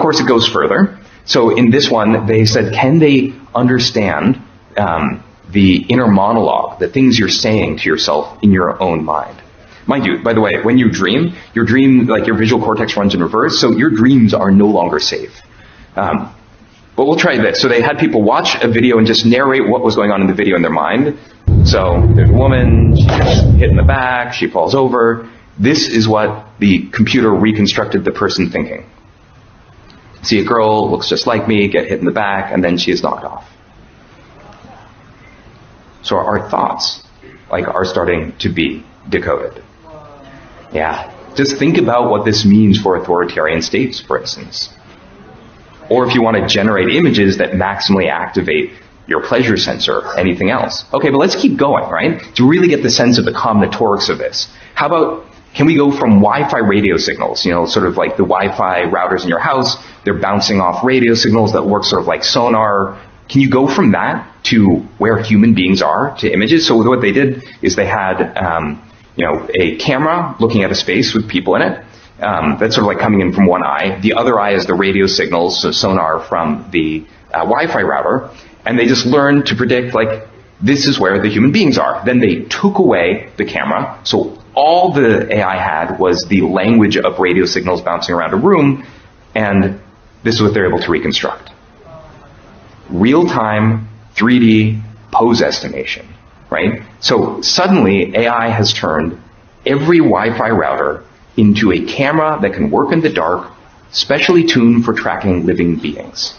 course, it goes further. So in this one, they said, can they understand the inner monologue, the things you're saying to yourself in your own mind? Mind you, by the way, when you dream, like your visual cortex runs in reverse, so your dreams are no longer safe. But we'll try this. So they had people watch a video and just narrate what was going on in the video in their mind. So there's a woman, she gets hit in the back, she falls over. This is what the computer reconstructed the person thinking. See a girl, looks just like me, get hit in the back, and then she is knocked off. So our thoughts, are starting to be decoded. Yeah. Just think about what this means for authoritarian states, for instance. Or if you want to generate images that maximally activate your pleasure sensor, anything else. Okay, but let's keep going, right? To really get the sense of the combinatorics of this. How about, can we go from Wi-Fi radio signals, sort of like the Wi-Fi routers in your house, they're bouncing off radio signals that work sort of like sonar. Can you go from that to where human beings are, to images? So what they did is they had, a camera looking at a space with people in it. That's sort of like coming in from one eye. The other eye is the radio signals, so sonar from the Wi-Fi router. And they just learned to predict, this is where the human beings are. Then they took away the camera. So all the AI had was the language of radio signals bouncing around a room. And this is what they're able to reconstruct. Real-time 3D pose estimation, right? So suddenly AI has turned every Wi-Fi router into a camera that can work in the dark, specially tuned for tracking living beings.